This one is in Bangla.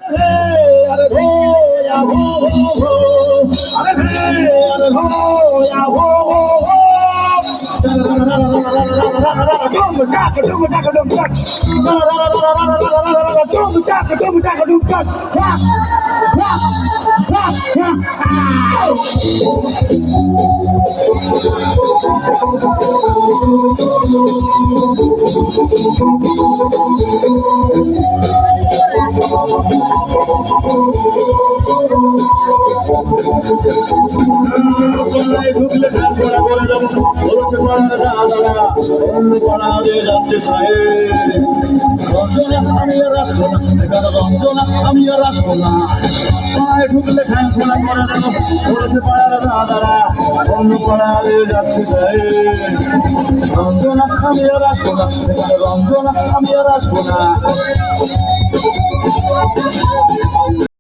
अरे हो या हो अरे अरे हो या हो ঢুকলে ঢাল করা করে দেবো বলছে পাড়ার দাদারা অন্য পাড়া দিয়ে যাচ্ছে আমি আর আসবো না রঞ্জনা আমি আর আসবো না পায়ে ঢুকলে ঢাল খোলা করে দেবো বলছে পাড়ার দাদারা অন্য পাড়া দিয়ে যাচ্ছে রঞ্জনা আমি আর আসবো না রঞ্জনা আমি আর আসবো না